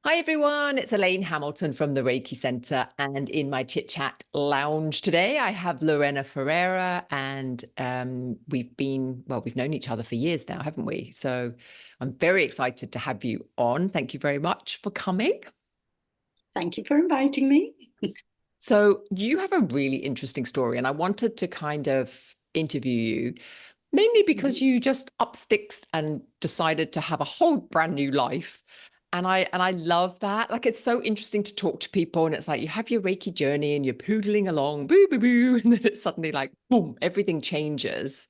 Hi everyone, it's Elaine Hamilton from the Reiki Centre, and in my chit chat lounge today, I have Lorena Ferreira, and we've known each other for years now, haven't we? So I'm very excited to have you on. Thank you very much for coming. Thank you for inviting me. So you have a really interesting story, and I wanted to kind of interview you mainly because Mhm. you just up sticks and decided to have a whole brand new life. And I love that. Like it's so interesting to talk to people, and it's like you have your Reiki journey and you're poodling along, boo boo boo, and then it's suddenly like boom, everything changes.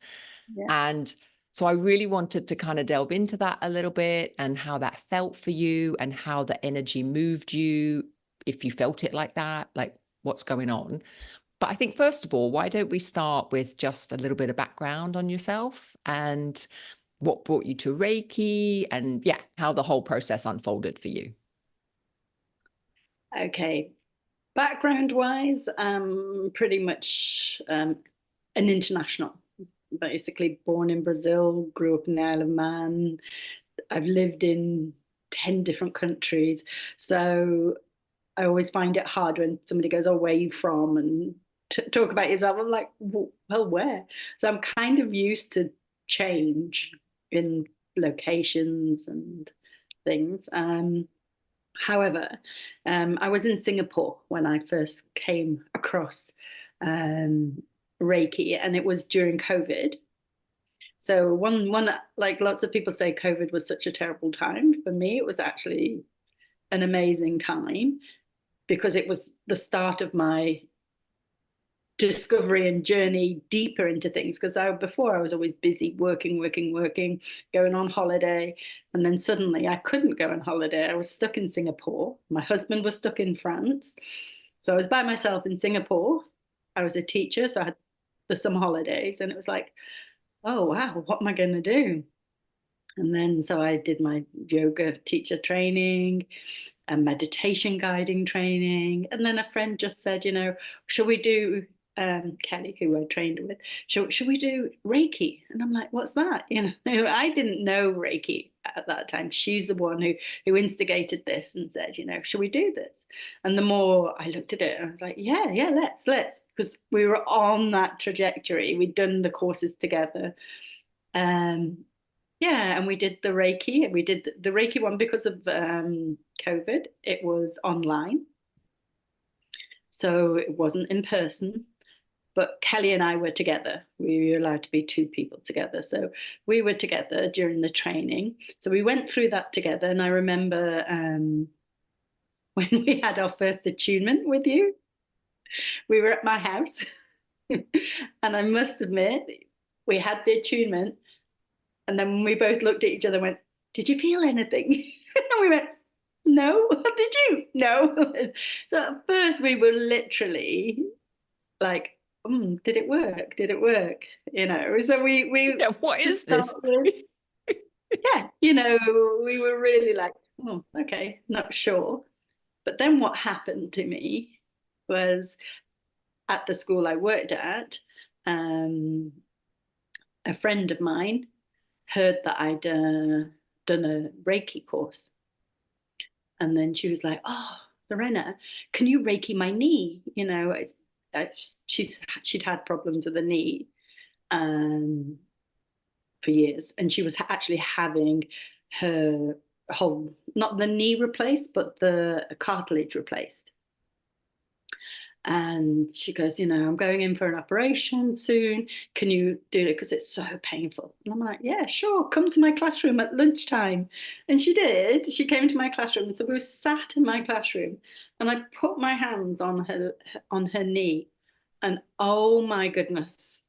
Yeah. And so I really wanted to kind of delve into that a little bit and how that felt for you and how the energy moved you, if you felt it like that, like what's going on. But I think, first of all, why don't we start with just a little bit of background on yourself and what brought you to Reiki and, yeah, how the whole process unfolded for you? Okay. Background wise, I'm pretty much an international. Basically, born in Brazil, grew up in the Isle of Man. I've lived in 10 different countries. So I always find it hard when somebody goes, "Oh, where are you from?" and talk about yourself. I'm like, "Well, where?" So I'm kind of used to change in locations and things. However, I was in Singapore when I first came across um, Reiki, and it was during COVID. So like lots of people say, COVID was such a terrible time. For me, it was actually an amazing time because it was the start of my discovery and journey deeper into things because before I was always busy working, going on holiday, and then suddenly I couldn't go on holiday. I was stuck in Singapore. My husband was stuck in France, so I was by myself in Singapore. I was a teacher, so I had the summer holidays, and it was like, oh wow, what am I going to do? And then so I did my yoga teacher training and meditation guiding training. And then a friend just said, should we do Kelly, who I trained with, should we do Reiki? And I'm like, what's that? I didn't know Reiki at that time. She's the one who instigated this and said, should we do this? And the more I looked at it, I was like, yeah, let's, because we were on that trajectory. We'd done the courses together. Um, yeah, and we did the Reiki. We did the Reiki one because of COVID. It was online, so it wasn't in person. But Kelly and I were together. We were allowed to be two people together. So we were together during the training. So we went through that together. And I remember when we had our first attunement with you, we were at my house. And I must admit, we had the attunement. And then we both looked at each other and went, "Did you feel anything?" And we went, "No." "Did you?" "No." So at first we were literally like, did it work? Did it work? So we Yeah, what just is this? started, yeah, we were really like, oh, okay, not sure. But then what happened to me was at the school I worked at, um, a friend of mine heard that I'd done a Reiki course. And then she was like, "Oh, Lorena, can you Reiki my knee?" She'd had problems with the knee um, for years. And she was actually having her whole, not the knee replaced, but the cartilage replaced. And she goes, "I'm going in for an operation soon. Can you do it? Because it's so painful." And I'm like, "Yeah, sure. Come to my classroom at lunchtime." And she did. She came to my classroom. So we were sat in my classroom and I put my hands on her knee. And oh my goodness,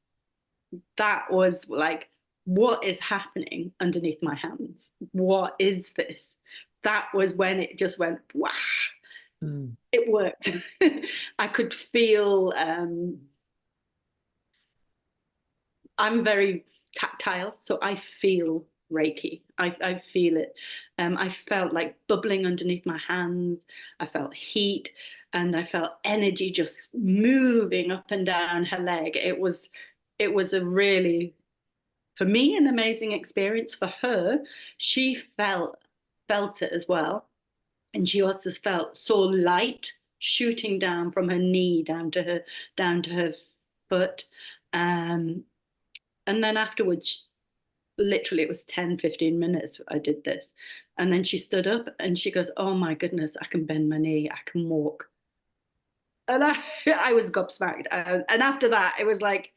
that was like, what is happening underneath my hands? What is this? That was when it just went, wow, Mm. it worked. I could feel, I'm very tactile, so I feel Reiki. I feel it. I felt like bubbling underneath my hands. I felt heat and I felt energy just moving up and down her leg. It was a really, for me, an amazing experience. For her, she felt it as well. And she also saw light shooting down from her knee down to her foot. Um, and then afterwards, literally it was 10-15 minutes I did this. And then she stood up and she goes, oh my goodness, I can bend my knee, I can walk. And I was gobsmacked. And after that, it was like,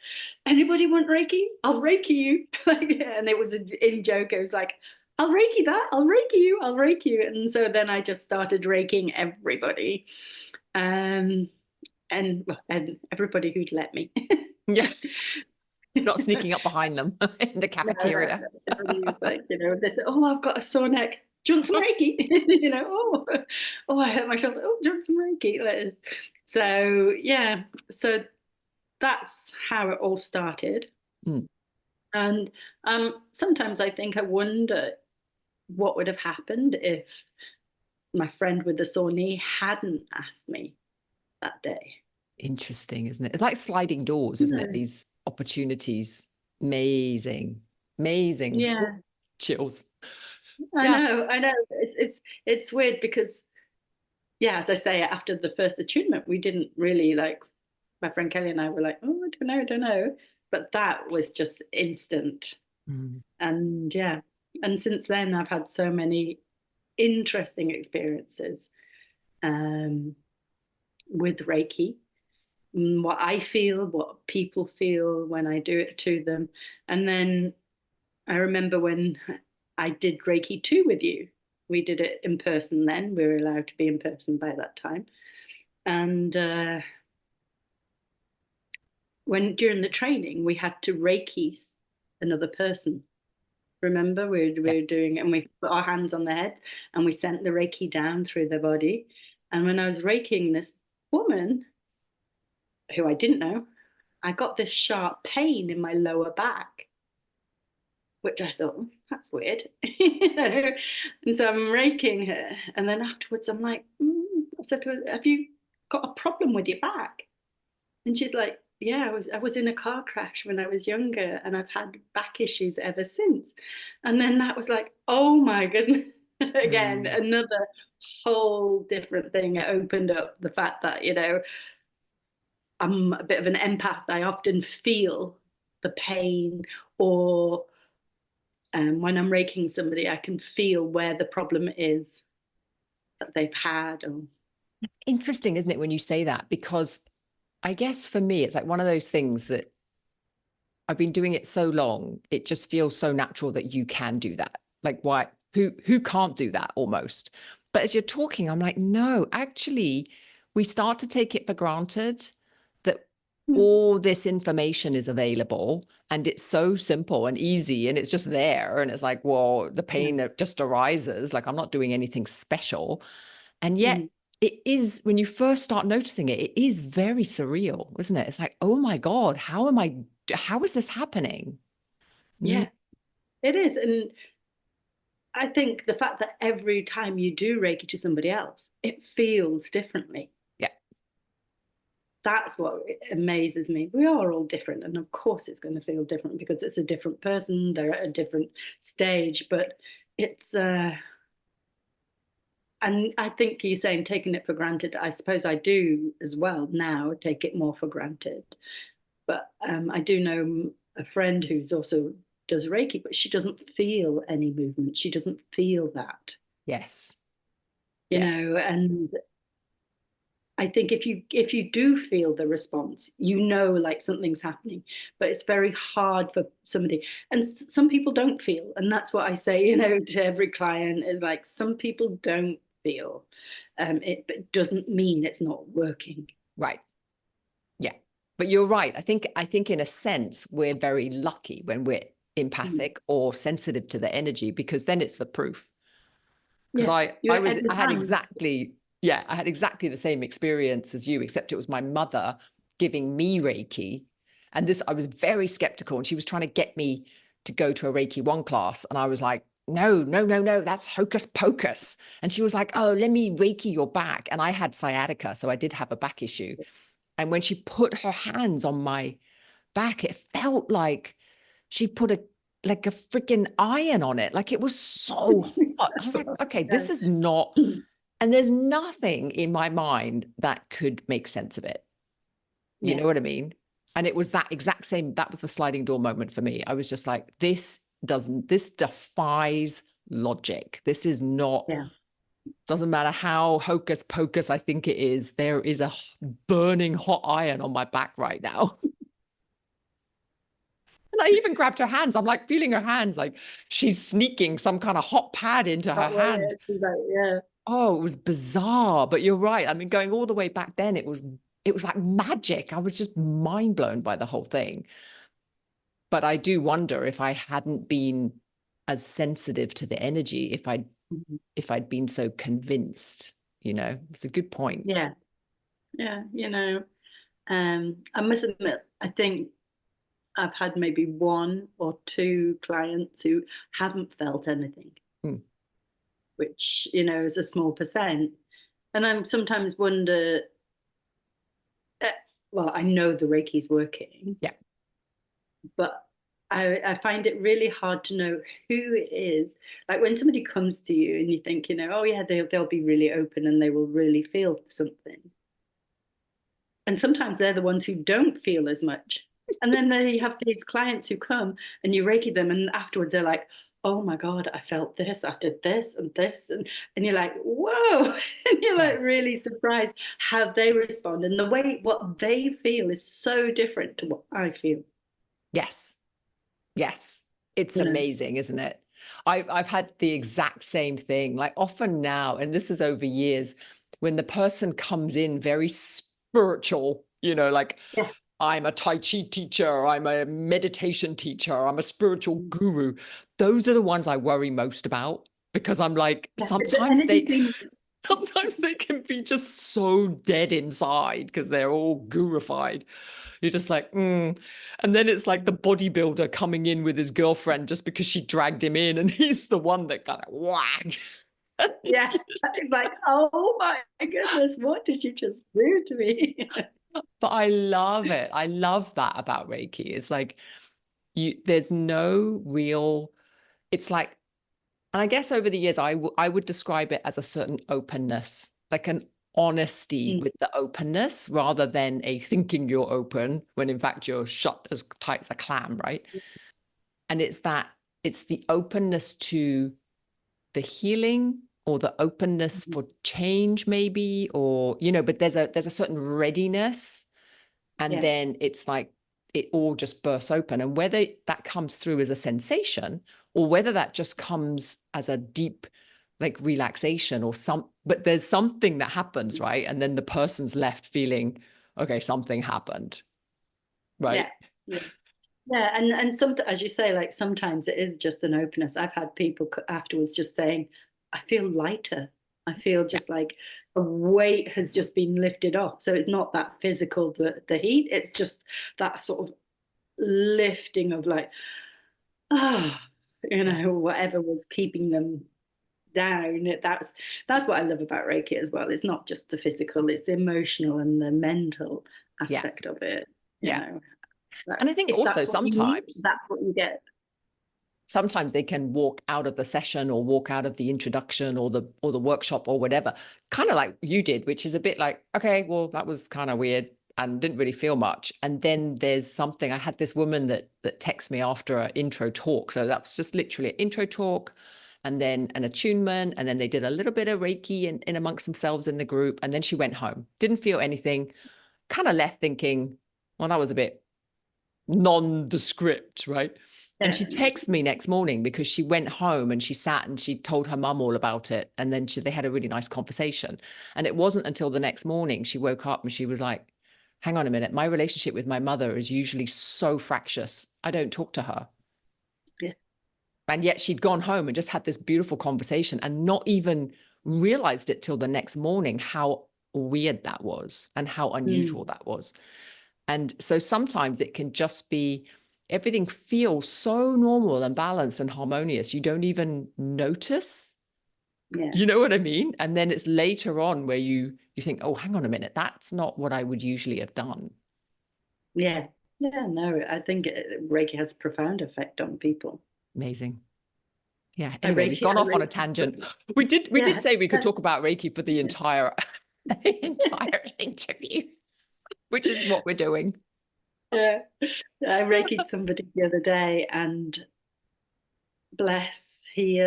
anybody want Reiki? I'll Reiki you. And it was in joke. It was like, I'll Reiki that. I'll Reiki you. I'll Reiki you. And so then I just started Reiking everybody. And everybody who'd let me. Yeah. Not sneaking up behind them in the cafeteria. No. Everybody was like, they said, oh, I've got a sore neck. Do you want some Reiki? I hurt my shoulder. Oh, do you want some Reiki? So, yeah. So that's how it all started. Mm. And sometimes I wonder what would have happened if my friend with the sore knee hadn't asked me that day. Interesting, isn't it? It's like sliding doors, isn't it? These opportunities. Amazing. Yeah. Chills. I know. It's weird because, yeah, as I say, after the first attunement, we didn't really my friend Kelly and I were like, oh, I don't know. But that was just instant. Mm. And yeah. And since then, I've had so many interesting experiences with Reiki. What I feel, what people feel when I do it to them. And then I remember when I did Reiki 2 with you. We did it in person then. We were allowed to be in person by that time. And when during the training, we had to Reiki another person. Remember, we were doing it and we put our hands on their head and we sent the Reiki down through their body. And when I was Reikiing this woman, who I didn't know, I got this sharp pain in my lower back, which I thought, oh, that's weird. And so I'm raking her. And then afterwards, I'm like, I said to her, have you got a problem with your back? And she's like, yeah, I was in a car crash when I was younger and I've had back issues ever since. And then that was like, oh my goodness. Again, another whole different thing. It opened up the fact that, I'm a bit of an empath. I often feel the pain, or when I'm raking somebody, I can feel where the problem is that they've had. It's interesting, isn't it, when you say that? Because I guess for me, it's like one of those things that I've been doing it so long, it just feels so natural that you can do that. Like, why? Who can't do that almost? But as you're talking, I'm like, no, actually, we start to take it for granted that all this information is available and it's so simple and easy and it's just there. And it's like, well, the pain just arises. Like, I'm not doing anything special. And yet it is, when you first start noticing it, it is very surreal, isn't it? It's like, oh my God, how is this happening? Yeah, it is. And I think the fact that every time you do Reiki to somebody else, it feels differently. Yeah. That's what amazes me. We are all different. And of course, it's going to feel different because it's a different person. They're at a different stage. But it's, and I think you're saying taking it for granted. I suppose I do as well now, take it more for granted. But I do know a friend who's also does Reiki, but she doesn't feel any movement. She doesn't feel that. Yes. And I think if you do feel the response, like something's happening, but it's very hard for somebody. And some people don't feel, and that's what I say, to every client is like, some people don't feel. It doesn't mean it's not working. Right. Yeah. But you're right. I think in a sense, we're very lucky when we're empathic or sensitive to the energy, because then it's the proof. Because I had exactly the same experience as you, except it was my mother giving me Reiki. And I was very skeptical, and she was trying to get me to go to a Reiki 1 class. And I was like, no, that's hocus pocus. And she was like, oh, let me Reiki your back. And I had sciatica, so I did have a back issue. And when she put her hands on my back, it felt like she put a freaking iron on it. Like, it was so hot. I was like, okay, this is not. And there's nothing in my mind that could make sense of it. You Yeah. know what I mean? And it was that exact same, that was the sliding door moment for me. I was just like, this defies logic. This is not, Yeah. doesn't matter how hocus pocus I think it is, there is a burning hot iron on my back right now. And I even grabbed her hands. I'm like feeling her hands, like she's sneaking some kind of hot pad into her But well, hands. like, yeah. Oh, it was bizarre. But you're right. I mean, going all the way back then, it was like magic. I was just mind blown by the whole thing. But I do wonder if I hadn't been as sensitive to the energy, Mhm. if I'd been so convinced, it's a good point. Yeah. Yeah. I must admit, I think I've had maybe one or two clients who haven't felt anything, Mm. which, is a small percent. And I sometimes wonder, uh, well, I know the Reiki's working, Yeah. but I find it really hard to know who it is. Like when somebody comes to you and you think, oh yeah, they'll be really open and they will really feel something. And sometimes they're the ones who don't feel as much. And then you have these clients who come and you Reiki them, and afterwards they're like, oh my God, I felt this, I did this and this. And you're like, whoa. And you're Yeah. like really surprised how they respond. And the way what they feel is so different to what I feel. Yes. Yes. It's You know? amazing, isn't it? I've had the exact same thing. Like often now, and this is over years, when the person comes in very spiritual, like Yeah. I'm a Tai Chi teacher, I'm a meditation teacher, I'm a spiritual Mm. guru. Those are the ones I worry most about because I'm like, Yeah. The energy thing. sometimes they can be just so dead inside because they're all gurufied. You're just like, And then it's like the bodybuilder coming in with his girlfriend just because she dragged him in and he's the one that kind of whack. Yeah. It's like, oh my goodness, what did you just do to me? But I love it. I love that about Reiki. It's like there's no real, it's like, and I guess over the years, I would describe it as a certain openness, like an honesty Mm. with the openness rather than a thinking you're open when in fact you're shut as tight as a clam, right? And it's the openness to the healing or the openness Mhm. for change maybe, or, but there's a certain readiness. And Yeah. then it's like it all just bursts open. And whether that comes through as a sensation or whether that just comes as a deep like relaxation or but there's something that happens, right? And then the person's left feeling, okay, something happened, Yeah. right? Yeah. Yeah, and some, as you say, like sometimes it is just an openness. I've had people afterwards just saying, "I feel lighter. I feel Yeah. just like a weight has just been lifted off." So it's not that physical, the heat. It's just that sort of lifting of like, ah, Yeah. whatever was keeping them down. That's what I love about Reiki as well. It's not just the physical; it's the emotional and the mental Yeah. aspect of it. You Yeah. know, And that I think if also that's what you need, sometimes that's what you get. they can walk out of the session or walk out of the introduction or the workshop or whatever, kind of like you did, which is a bit like, okay, well, that was kind of weird and didn't really feel much. And then there's something, I had this woman that texted me after an intro talk. So that was just literally an intro talk and then an attunement. And then they did a little bit of Reiki in amongst themselves in the group. And then she went home, didn't feel anything, kind of left thinking, well, that was a bit nondescript, right? And Yeah. she texted me next morning because she went home and she sat and she told her mum all about it. And then they had a really nice conversation. And it wasn't until the next morning she woke up and she was like, hang on a minute, my relationship with my mother is usually so fractious. I don't talk to her. Yeah. And yet she'd gone home and just had this beautiful conversation and not even realized it till the next morning how weird that was and how unusual that was. And so sometimes it can just be everything feels so normal and balanced and harmonious. You don't even notice. Yeah. You know what I mean? And then it's later on where you think, oh, hang on a minute, that's not what I would usually have done. Yeah. Yeah. No, I think Reiki has a profound effect on people. Amazing. Yeah. I Anyway, we've Reiki, gone I off on a Reiki. tangent. We did Yeah. say we could talk about Reiki for the entire interview, which is what we're doing. Yeah. I Reiki'd somebody the other day, and bless, he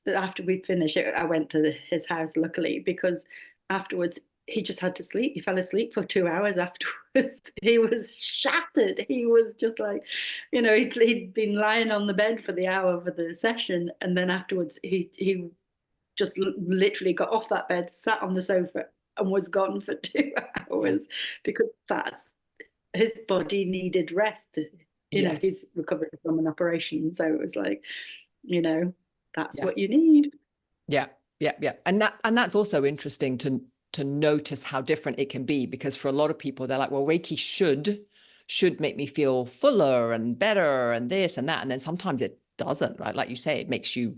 after we finished it, I went to his house, luckily, because afterwards he just had to sleep. He fell asleep for 2 hours afterwards. He was shattered. He was just like, he'd been lying on the bed for the hour for the session, and then afterwards he just literally got off that bed, sat on the sofa, and was gone for 2 hours, because that's his body needed rest. Yes. He's recovered from an operation, so it was like, that's Yeah. what you need. Yeah. Yeah. Yeah. And that's also interesting to notice how different it can be, because for a lot of people, they're like, well, Reiki should make me feel fuller and better and this and that. And then sometimes it doesn't, right? Like you say, it makes you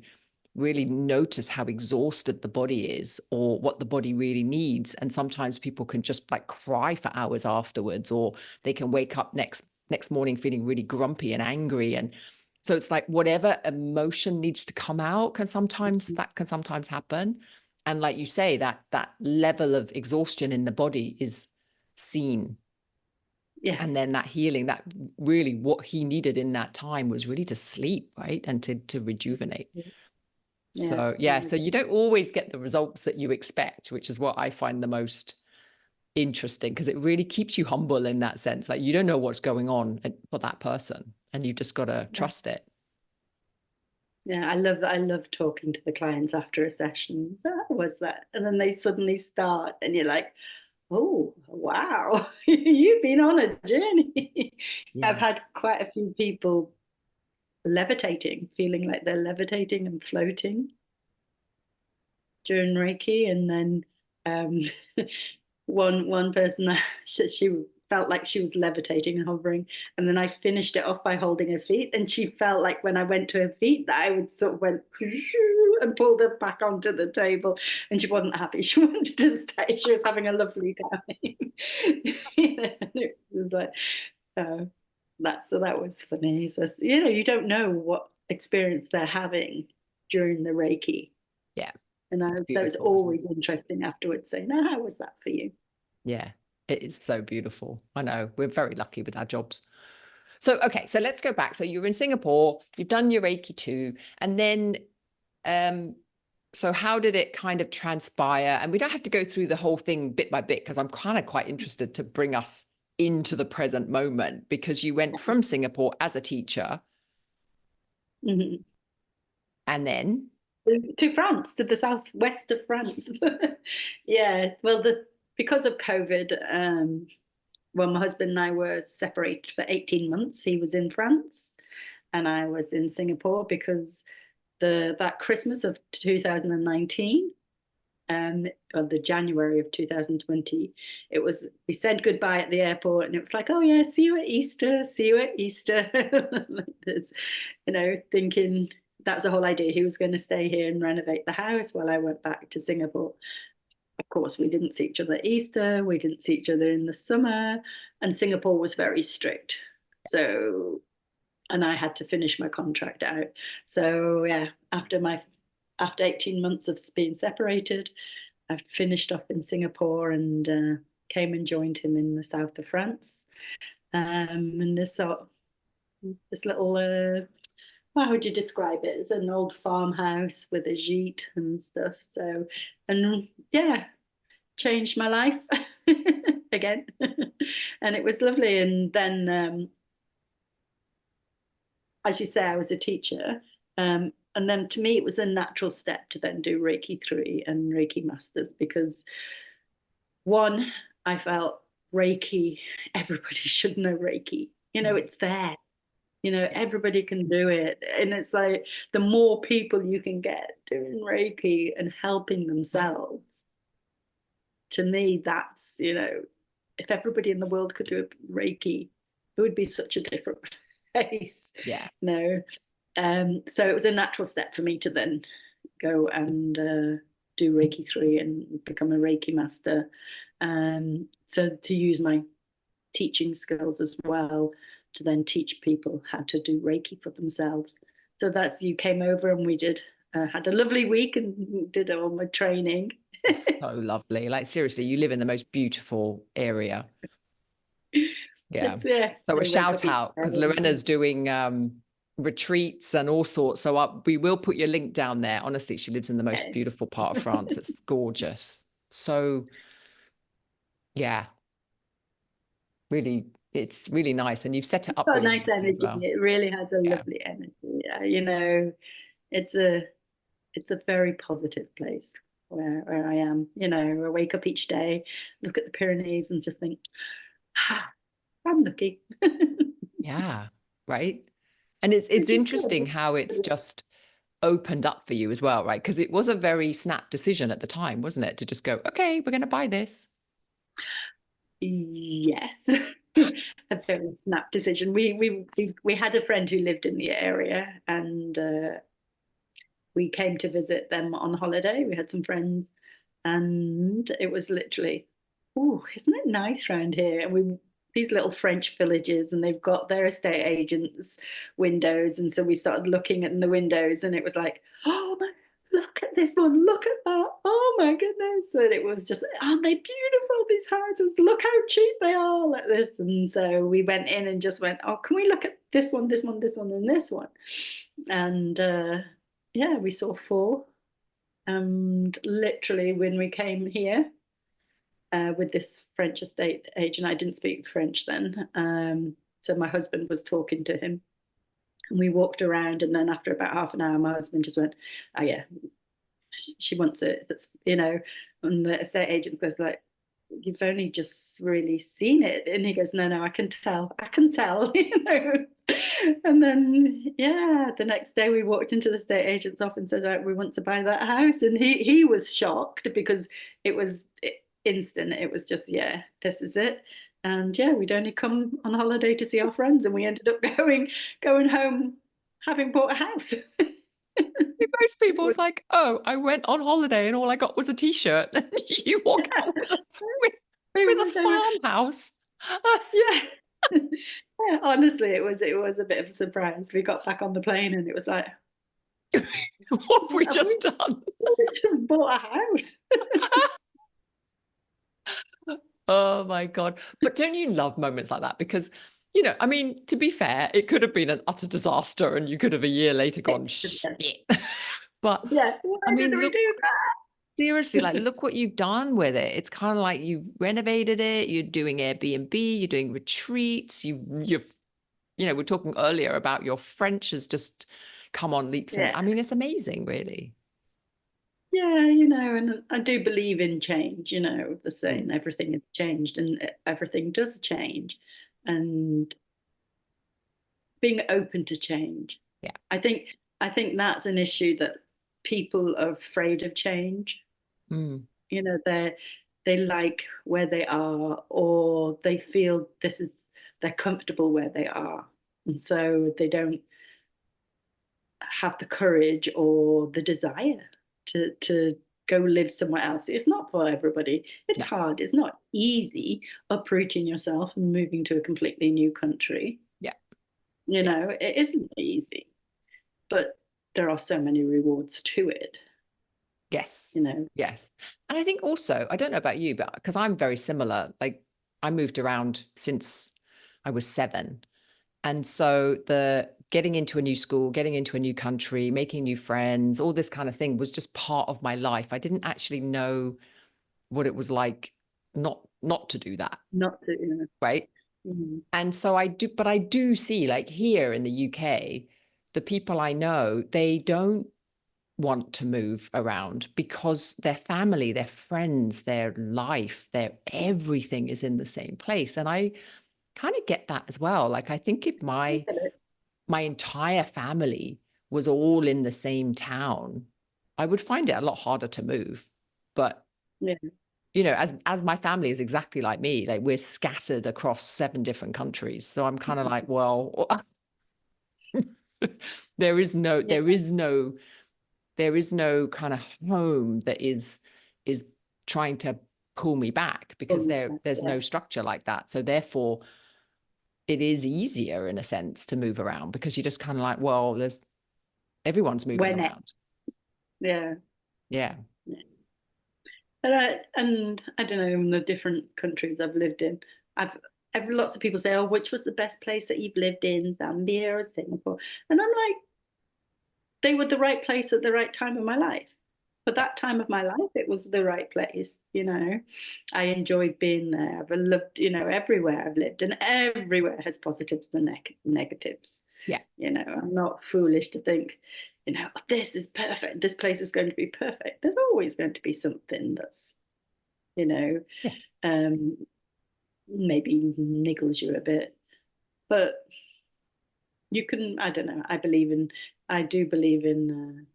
really notice how exhausted the body is or what the body really needs. And sometimes people can just like cry for hours afterwards, or they can wake up next morning feeling really grumpy and angry. And so it's like whatever emotion needs to come out can sometimes happen. And like you say, that level of exhaustion in the body is seen. Yeah. And then that healing, that really what he needed in that time was really to sleep, right? And to rejuvenate. Yeah. So yeah, so you don't always get the results that you expect, which is what I find the most interesting, because it really keeps you humble in that sense. Like you don't know what's going on for that person, and you just got to Yeah. trust it. Yeah, I love talking to the clients after a session. So how was that? And then they suddenly start, and you're like, oh, wow, you've been on a journey. I've Yeah. had quite a few people levitating, feeling like they're levitating and floating during Reiki. And then um, one person, she felt like she was levitating and hovering, and then I finished it off by holding her feet, and she felt like when I went to her feet that I would sort of went and pulled her back onto the table, and she wasn't happy. She wanted to stay. She was having a lovely time. It was like, uh, that was funny. So you don't know what experience they're having during the Reiki. Yeah. It's So it's beautiful, isn't it? always interesting afterwards saying, "Oh, how was that for you?" Yeah. It is so beautiful. I know. We're very lucky with our jobs. So, okay, so let's go back. So you were in Singapore, you've done your Reiki too, and then so how did it kind of transpire? And we don't have to go through the whole thing bit by bit, because I'm kind of quite interested to bring us into the present moment, because you went from Singapore as a teacher Mhm. and then To France, to the southwest of France. Yeah, well, because of COVID, well, my husband and I were separated for 18 months. He was in France and I was in Singapore, because that Christmas of 2019, or the January of 2020, we said goodbye at the airport, and it was like, oh yeah, see you at Easter, see you at Easter. Thinking that was the whole idea. He was going to stay here and renovate the house while I went back to Singapore. Of course, we didn't see each other at Easter, we didn't see each other in the summer, and Singapore was very strict. So, and I had to finish my contract out. So yeah, after 18 months of being separated, I finished up in Singapore and came and joined him in the south of France. And this little, how would you describe it? It's an old farmhouse with a gîte and stuff. So, and yeah, changed my life again. And it was lovely. And then, as you say, I was a teacher. And then to me, it was a natural step to then do Reiki 3 and Reiki Masters, because one, I felt Reiki, everybody should know Reiki. It's there. Everybody can do it. And it's like the more people you can get doing Reiki and helping themselves, to me, that's, if everybody in the world could do Reiki, it would be such a different place. yeah. So it was a natural step for me to then go and do Reiki 3 and become a Reiki master. So to use my teaching skills as well to then teach people how to do Reiki for themselves. So that's, you came over and we did, had a lovely week and did all my training. So lovely. Like seriously, you live in the most beautiful area. Yeah. It's, yeah, So a I wake shout up each out because day. Lorena's doing retreats and all sorts. So we will put your link down there. Honestly, she lives in the most Okay. beautiful part of France. It's gorgeous. So yeah, really, it's really nice. And you've set it up Got a really nice nicely as energy. well. It really has a Yeah. lovely energy. You know, it's a it's a very positive place where I am. You know, I wake up each day, look at the Pyrenees, and just think, ah, I'm lucky. Yeah. Right. And it's Which is good. interesting how it's just opened up for you as well, right? Because it was a very snap decision at the time, wasn't it? To just go, okay, we're going to buy this. Yes. A very snap decision. We had a friend who lived in the area, and we came to visit them on holiday. We had some friends, and it was literally, oh, isn't it nice around here? And we, these little French villages, and they've got their estate agents' windows, and so we started looking at the windows, and it was like, oh my, look at this one, look at that, oh my goodness! And it was just, aren't they beautiful, these houses? Look how cheap they are, like this. And so we went in and just went, oh, can we look at this one, this one, this one, and this one? And yeah, we saw four. And literally, when we came here with this French estate agent, I didn't speak French then. So my husband was talking to him. And we walked around, and then after about half an hour, my husband just went, "Oh yeah, she wants it." That's, you know, and the estate agent goes like, "You've only just really seen it," and he goes, "No, no, I can tell," you know. And then, yeah, the next day we walked into the estate agent's office and said, "Right, we want to buy that house," and he was shocked because it was instant. It was just, yeah, this is it. And yeah, we'd only come on holiday to see our friends, and we ended up going home having bought a house. Most people's like, oh, I went on holiday and all I got was a t-shirt. And you walk out with, with a farmhouse. Yeah. Yeah, honestly, it was a bit of a surprise. We got back on the plane and it was like, What have we have just done? we just bought a house? Oh my God. But don't you love moments like that? Because, you know, I mean, to be fair, it could have been an utter disaster and you could have a year later gone, shit. But Yeah, I why did mean, we look, do seriously, like, that? look what you've done with it. It's kind of like you've renovated it. You're doing Airbnb. You're doing retreats. You've, you know, we're talking earlier about your French has just come on leaps and Yeah, I mean, it's amazing, really. yeah, you know, and I do believe in change. You know, the Mm, saying everything has changed, and everything does change, and being open to change. yeah, I think I think that's an issue, that people are afraid of change. mm, You know, they like where they are, or they feel this is, they're comfortable where they are, and so they don't have the courage or the desire to go live somewhere else. It's not for everybody. It's no, hard. It's not easy uprooting yourself and moving to a completely new country. yeah, You yeah. know, it isn't easy, but there are so many rewards to it. Yes. You know, Yes. And I think also, I don't know about you, but because I'm very similar, like I moved around since I was 7. And so the getting into a new school, getting into a new country, making new friends, all this kind of thing was just part of my life. I didn't actually know what it was like not to do that, not to, you know. right? Mm. And so I do, but I do see like here in the UK, the people I know, they don't want to move around because their family, their friends, their life, their everything is in the same place. And I kind of get that as well. Like I think if my entire family was all in the same town, I would find it a lot harder to move. But Yeah. you know, as my family is exactly like me, like we're scattered across 7 different countries. So I'm kind of like, well, there is no, Yeah. there is no kind of home that is trying to pull me back because there's Yeah. no structure like that. So therefore it is easier in a sense to move around because you're just kind of like, well, everyone's moving when around. yeah. Yeah. And I don't know, in the different countries I've lived in, I've lots of people say, oh, which was the best place that you've lived in, Zambia or Singapore? And I'm like, they were the right place at the right time of my life. For that time of my life, it was the right place, you know. I enjoyed being there. I've loved, you know, everywhere I've lived, and everywhere has positives and negatives. Yeah. You know, I'm not foolish to think, you know, oh, this is perfect. This place is going to be perfect. There's always going to be something that's, you know, Yeah. maybe niggles you a bit. But you can, I don't know, I do believe in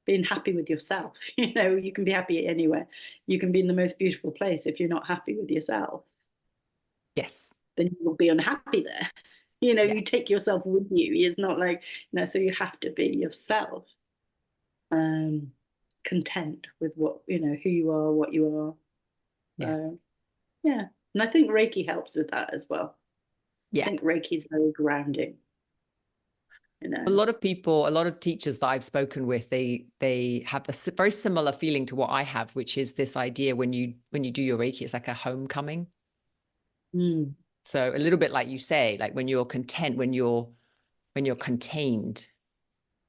being happy with yourself. You know, you can be happy anywhere. You can be in the most beautiful place. If you're not happy with yourself, Yes. then you will be unhappy there. You know, Yes. you take yourself with you. It's not like, you know, so you have to be yourself, content with what, you know, who you are, what you are. Yeah. Yeah. And I think Reiki helps with that as well. Yeah. I think Reiki is very grounding. You know, A lot of people, a lot of teachers that I've spoken with, they have a very similar feeling to what I have, which is this idea when you do your Reiki, it's like a homecoming. mm. So a little bit like you say, like when you're content, when you're contained,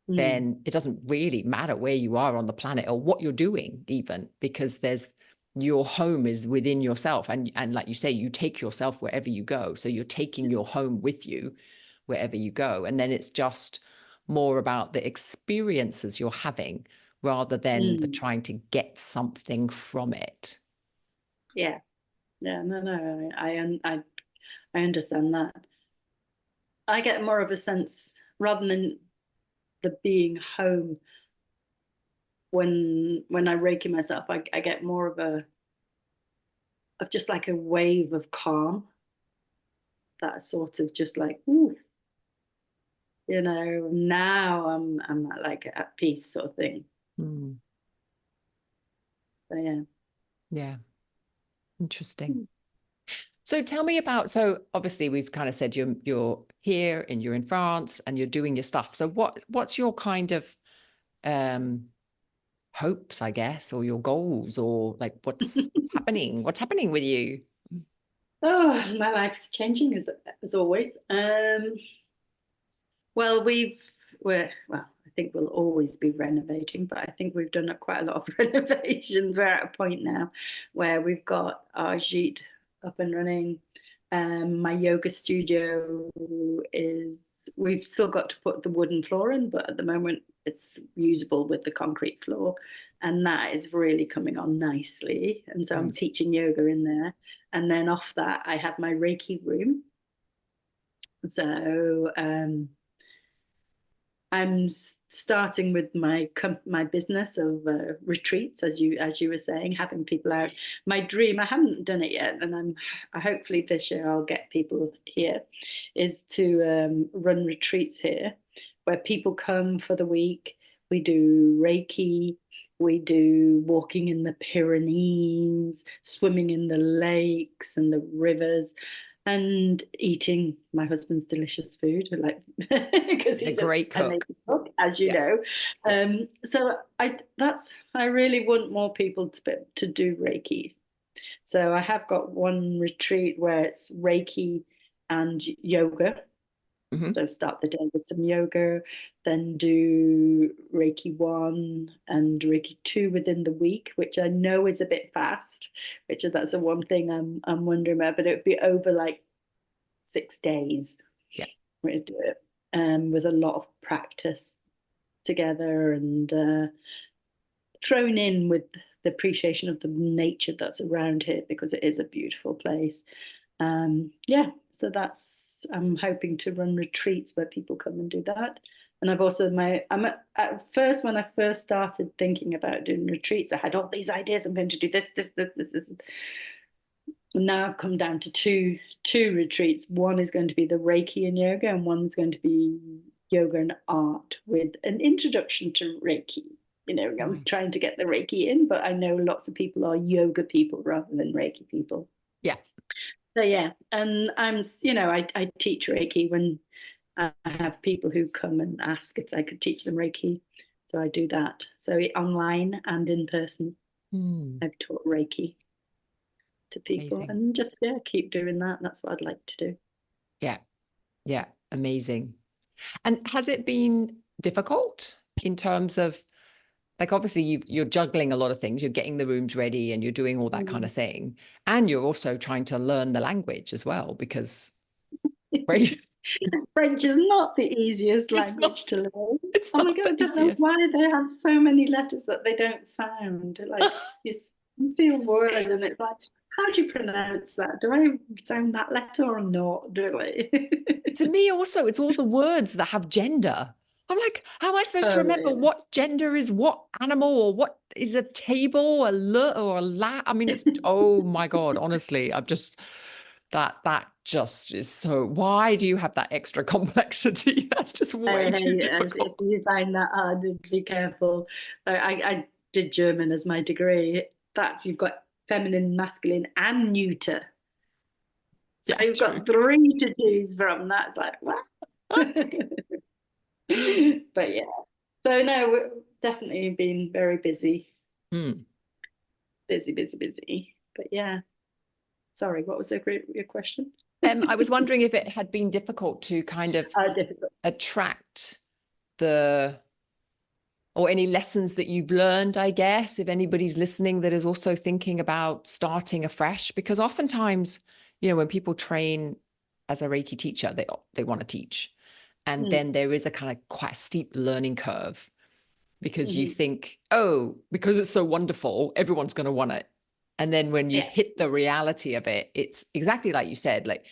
Mm. then it doesn't really matter where you are on the planet or what you're doing, even, because there's your home is within yourself. And like you say, you take yourself wherever you go. So you're taking your home with you wherever you go. And then it's just more about the experiences you're having rather than the Mm. trying to get something from it. Yeah. Yeah. No, I understand that. I get more of a sense rather than the being home when I Reiki myself, I get more of just like a wave of calm that sort of just like, ooh, you know, now I'm like at peace sort of thing. Mm. So yeah. Yeah. Interesting. Mm. So tell me about, so obviously we've kind of said you're here and you're in France and you're doing your stuff. So what's your kind of um hopes, I guess, or your goals, or like what's happening? What's happening with you? Oh, my life's changing as always. Well, I think we'll always be renovating, but I think we've done quite a lot of renovations. We're at a point now where we've got our gîte up and running. My yoga studio is, we've still got to put the wooden floor in, but at the moment it's usable with the concrete floor. And that is really coming on nicely. And so I'm Mm. teaching yoga in there. And then off that, I have my Reiki room. So I'm starting with my business of retreats, as you were saying, having people out. My dream, I haven't done it yet, and hopefully this year I'll get people here, is to run retreats here, where people come for the week. We do Reiki, we do walking in the Pyrenees, swimming in the lakes and the rivers, and eating my husband's delicious food, like because A he's an great cook. amazing cook, as you Yeah. know. Yeah. So I really want more people to do Reiki. So I have got one retreat where it's Reiki and yoga. Mm-hmm. So start the day with some yoga, then do Reiki 1 and Reiki 2 within the week, which I know is a bit fast, that's the one thing I'm wondering about, but it would be over like 6 days. Yeah. We do it with a lot of practice together and thrown in with the appreciation of the nature that's around here because it is a beautiful place. Yeah, so I'm hoping to run retreats where people come and do that. And I've also at first, when I first started thinking about doing retreats, I had all these ideas. I'm going to do this. And now I've come down to two retreats. One is going to be the Reiki and yoga, and one's going to be yoga and art with an introduction to Reiki. You know, I'm Nice. trying to get the Reiki in, but I know lots of people are yoga people rather than Reiki people. Yeah. So yeah, and I teach Reiki when I have people who come and ask if I could teach them Reiki. So I do that. So online and in person, I've taught Reiki to people. Amazing. And just, yeah, keep doing that. That's what I'd like to do. Yeah. Yeah. Amazing. And has it been difficult in terms of, like, obviously you're juggling a lot of things, you're getting the rooms ready and you're doing all that kind of thing. And you're also trying to learn the language as well, because right, French is not the easiest it's language not, to learn. it's Oh my not God, the I don't know easiest. why they have so many letters that they don't sound. Like you see a word and it's like, how do you pronounce that? Do I sound that letter or not? Do I? To me also, it's all the words that have gender. I'm like, how am I supposed to Oh remember yeah. what gender is what animal, or what is a table, a l or a la? I mean, it's, oh my God, honestly, I'm just, that just is so, why do you have that extra complexity? That's just way too If difficult. you find that hard, be careful. I did German as my degree. That's you've got feminine, masculine, and neuter. So Yeah, you've true. got three to choose from. That's like what? But yeah. So no, we've definitely been very busy, Hmm. busy. But yeah. Sorry, what was your question? I was wondering if it had been difficult to kind of Difficult. attract the, or any lessons that you've learned, I guess, if anybody's listening that is also thinking about starting afresh. Because oftentimes, when people train as a Reiki teacher, they want to teach. And Mm. then there is a kind of quite a steep learning curve, because you Hmm. think, oh, because it's so wonderful, everyone's going to want it. And then when you Yeah. hit the reality of it, it's exactly like you said, like,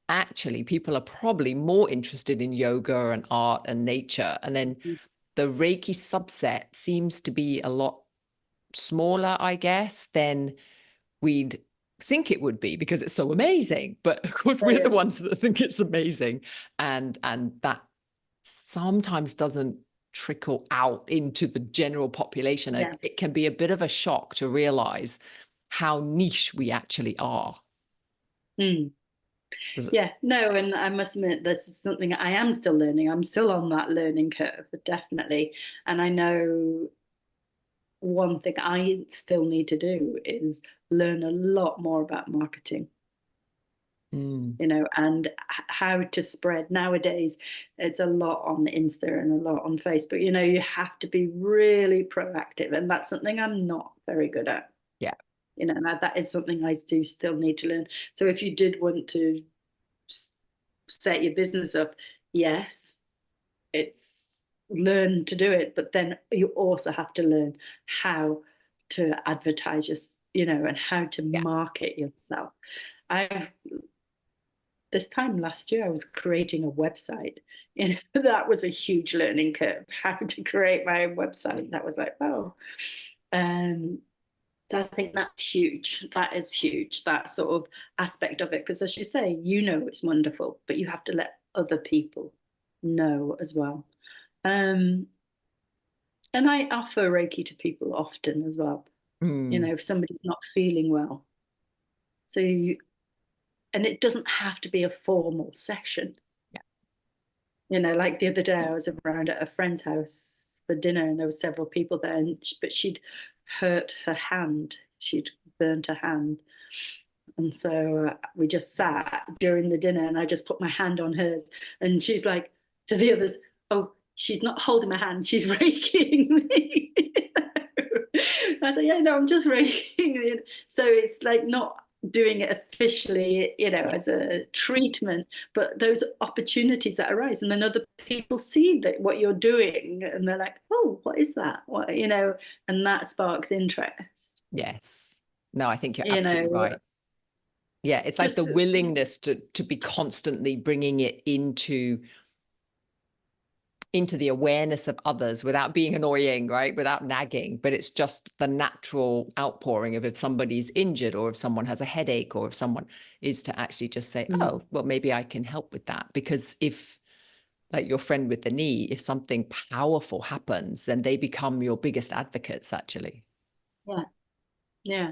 actually, people are probably more interested in yoga and art and nature. And then the Reiki subset seems to be a lot smaller, I guess, than we'd think it would be, because it's so amazing. But of course, we're the Yeah. ones that think it's amazing. And that sometimes doesn't trickle out into the general population. Yeah. It can be a bit of a shock to realize how niche we actually are. Mm. Does it? Yeah, no, and I must admit, this is something I am still learning. I'm still on that learning curve, definitely. And I know one thing I still need to do is learn a lot more about marketing, Mm, and how to spread. Nowadays, it's a lot on Insta and a lot on Facebook. You have to be really proactive, and that's something I'm not very good at. yeah, That is something I do still need to learn. So if you did want to set your business up, yes, it's learn to do it, but then you also have to learn how to advertise and how to yeah, market yourself. I've This time last year I was creating a website. That was a huge learning curve, how to create my own website. That was like, oh. Um so I think that's huge. That is huge, that sort of aspect of it. Because as you say, it's wonderful, but you have to let other people know as well. Um, and I offer Reiki to people often as well. mm, If somebody's not feeling well. And it doesn't have to be a formal session. yeah, Like the other day, I was around at a friend's house for dinner, and there were several people there, but she'd hurt her hand. She'd burnt her hand. And so we just sat during the dinner, and I just put my hand on hers. And she's like to the others, oh, she's not holding my hand, she's raking me. I said, yeah, no, I'm just raking. So it's like not doing it officially, yeah, as a treatment, but those opportunities that arise. And then other people see that what you're doing, and they're like, oh, what is that? And that sparks interest, yes. No, I think you're you absolutely know, right. Yeah, it's like the just willingness to be constantly bringing it into the awareness of others without being annoying, right? Without nagging, but it's just the natural outpouring of, if somebody's injured, or if someone has a headache, or if someone is, to actually just say, oh, well, maybe I can help with that. Because if, like your friend with the knee, if something powerful happens, then they become your biggest advocates, actually. yeah, yeah.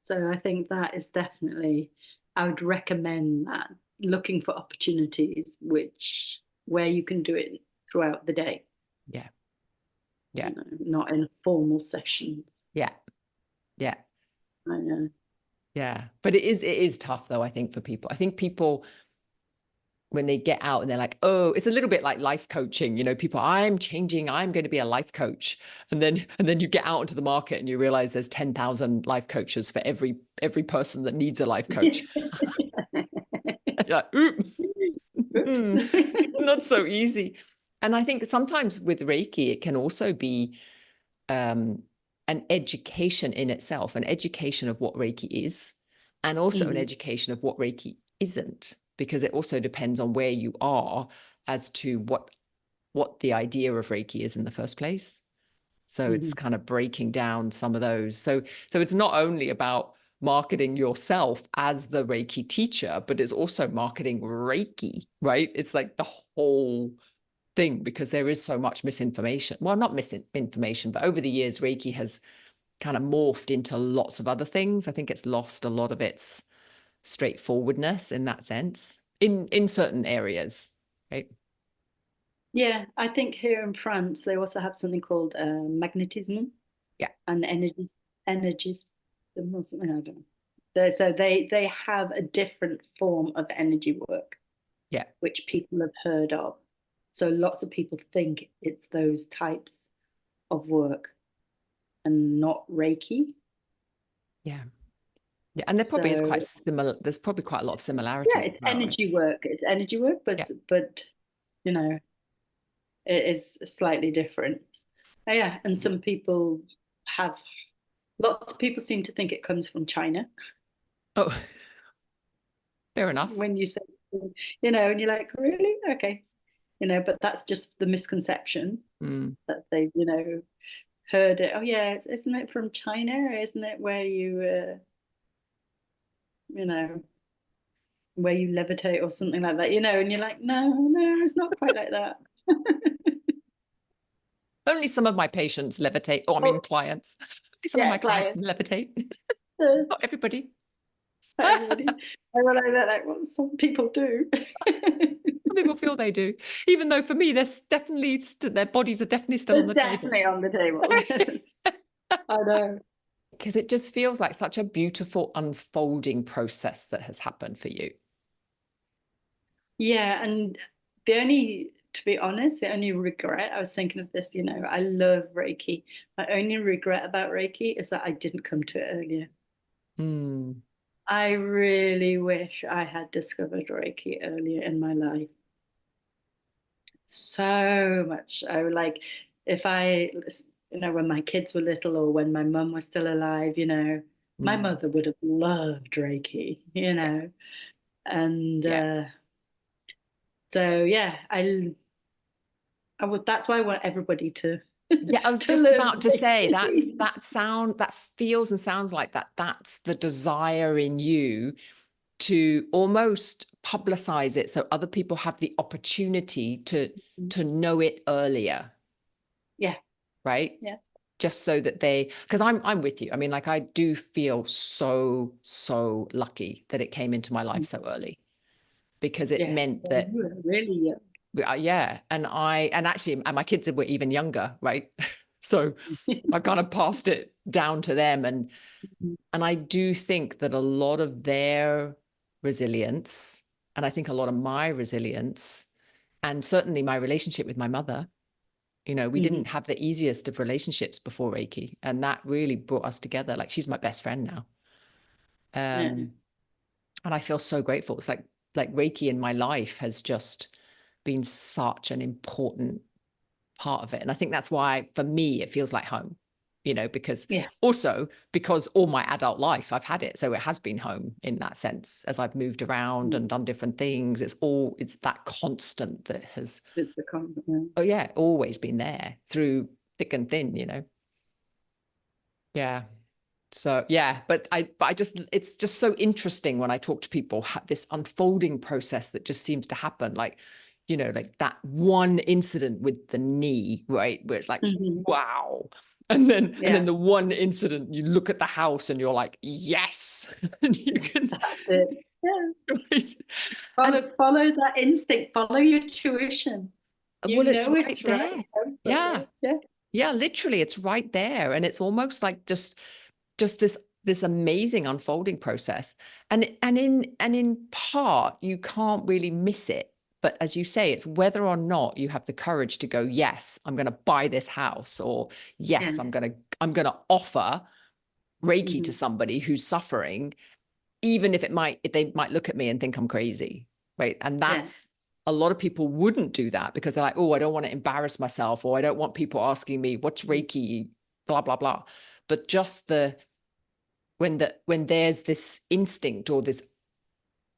So I think that is definitely, I would recommend that, looking for opportunities which where you can do it throughout the day. Yeah. Yeah. Not in formal sessions. Yeah. Yeah. I know. Yeah. But it is tough though, I think, for people. I think people, when they get out and they're like, oh, it's a little bit like life coaching, people, I'm changing, I'm going to be a life coach. And then you get out into the market and you realize there's 10,000 life coaches for every person that needs a life coach. Like, Oops. not so easy. And I think sometimes with Reiki, it can also be an education in itself, an education of what Reiki is, and also an education of what Reiki isn't, because it also depends on where you are as to what the idea of Reiki is in the first place. So it's kind of breaking down some of those. So it's not only about marketing yourself as the Reiki teacher, but it's also marketing Reiki, right? It's like the whole thing, because there is so much misinformation. Well, not misinformation, but over the years, Reiki has kind of morphed into lots of other things. I think it's lost a lot of its straightforwardness in that sense, in certain areas, right? Yeah, I think here in France they also have something called magnetism. Yeah. And energies or something, I don't know. So they have a different form of energy work, Yeah. which people have heard of. So lots of people think it's those types of work and not Reiki. Yeah. Yeah. And there probably is quite similar. There's probably quite a lot of Yeah, similarities as it's well, right? energy work. It's energy work, Yeah. but you know, it is slightly different. Yeah, and some people have lots of people seem to think it comes from China. Oh, fair enough. When you say, and you're like, really? Okay. But that's just the misconception that they've, heard it. Oh yeah, isn't it from China? Isn't it where you know, where you levitate or something like that, and you're like, no, it's not quite like that. Only some of my patients levitate. Oh, I mean, clients. Only some of Yeah, my clients clients. levitate. Not everybody. Not everybody. I realize that like what some people do. Some people feel they do, even though for me, there's definitely their bodies are definitely still on It's the definitely table. on the table. I know. Because it just feels like such a beautiful unfolding process that has happened for you. Yeah, and to be honest, the only regret, I was thinking of this, I love Reiki. My only regret about Reiki is that I didn't come to it earlier. Mm. I really wish I had discovered Reiki earlier in my life. So much. I would like, if I, when my kids were little or when my mum was still alive, my mother would have loved Reiki, Yeah. and Yeah. so yeah, I would. That's why I want everybody to Yeah, I was to just learn about to say Reiki. that feels and sounds like that's the desire in you to almost publicize it so other people have the opportunity to know it earlier. Yeah. Right? Yeah. Just so that because I'm with you. I mean, like I do feel so lucky that it came into my life so early, because it Yeah. meant that Really. yeah, and actually my kids were even younger, right? So Yeah. I kind of passed it down to them, and I do think that a lot of their resilience, and I think a lot of my resilience, and certainly my relationship with my mother, we didn't have the easiest of relationships before Reiki, and that really brought us together. Like she's my best friend now. Yeah. And I feel so grateful. It's like Reiki in my life has just been such an important part of it. And I think that's why for me it feels like home, because Yeah. because all my adult life I've had it. So it has been home in that sense. As I've moved around and done different things, it's that constant that has, It's the compliment. oh yeah, always been there through thick and thin. Yeah. So yeah, but I just, it's just so interesting when I talk to people, this unfolding process that just seems to happen, like, like that one incident with the knee, right, where it's like, wow. And then the one incident, you look at the house and you're like, yes. And you can, That's it. Yeah. Right. Follow that instinct, follow your tuition. You Well, it's know right it's right. there. Go for Yeah. it. Yeah. Yeah, literally it's right there. And it's almost like just this amazing unfolding process. And in part, you can't really miss it. But as you say, it's whether or not you have the courage to go, yes, I'm going to buy this house, or yes, Yeah. I'm going to offer Reiki to Mhm. somebody who's suffering, even if they might look at me and think I'm crazy. Right. And Yeah. that's a lot of people wouldn't do that because they're like, oh, I don't want to embarrass myself, or I don't want people asking me what's Reiki, blah, blah, blah. But just when there's this instinct or this,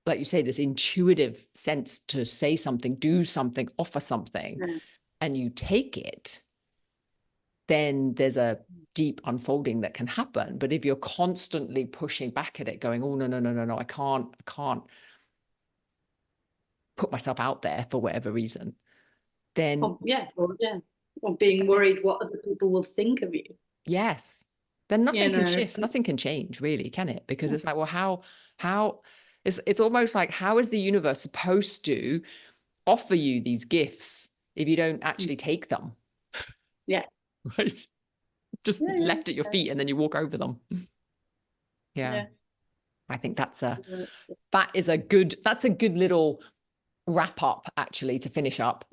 like you say, this intuitive sense to say something, do something, offer something, Yeah. and you take it, then there's a deep unfolding that can happen. But if you're constantly pushing back at it, going, oh, no, no, no, no, no, I can't put myself out there for whatever reason, then or being worried what other people will think of you. yes, then You nothing can know. shift, nothing can change, really, can it? Because it's like, well, how it's almost like, how is the universe supposed to offer you these gifts if you don't actually take them? Yeah. Right? Just Yeah. left at your Yeah. feet and then you walk over them. Yeah. Yeah. I think that's a good little wrap up, actually, to finish up.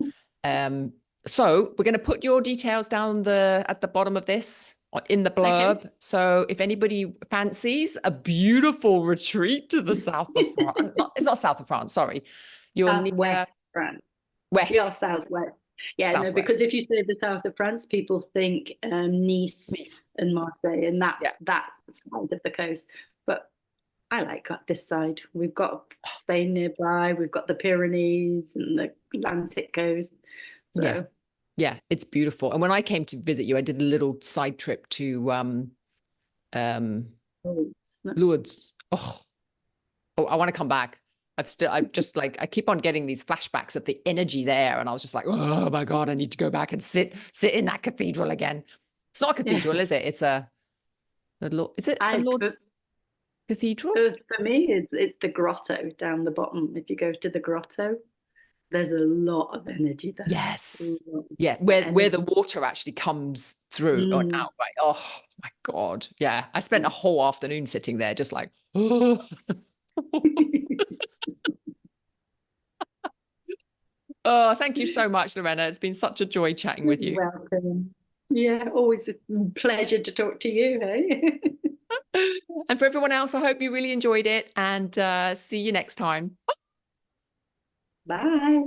So we're going to put your details down at the bottom of this, in the Okay. blurb. So if anybody fancies a beautiful retreat to the south of France, it's not south of France, sorry, you're near Southwest France. We are west, southwest. Yeah, no, because southwest, if you say the south of France, people think Nice Nice. and Marseille and Yeah. that side of the coast. But I like this side. We've got Spain nearby. We've got the Pyrenees and the Atlantic coast. Yeah. So Yeah. It's beautiful. And when I came to visit you, I did a little side trip to um Lourdes. Oh, I want to come back. I've just like, I keep on getting these flashbacks of the energy there. And I was just like, oh my God, I need to go back and sit in that cathedral again. It's not a yeah, cathedral, is it? It's is it a I Lord's cathedral? for me it's the grotto down the bottom. If you go to the grotto, there's a lot of energy there. Yes. A lot Yeah. of Where the energy. water actually comes through or Mm. out. Right. Oh my God. Yeah. I spent a whole afternoon sitting there just like, oh. Oh, thank you so much, Lorena. It's been such a joy chatting You're with you. welcome. Yeah, always a pleasure to talk to you, hey? And for everyone else, I hope you really enjoyed it, and see you next time. Bye.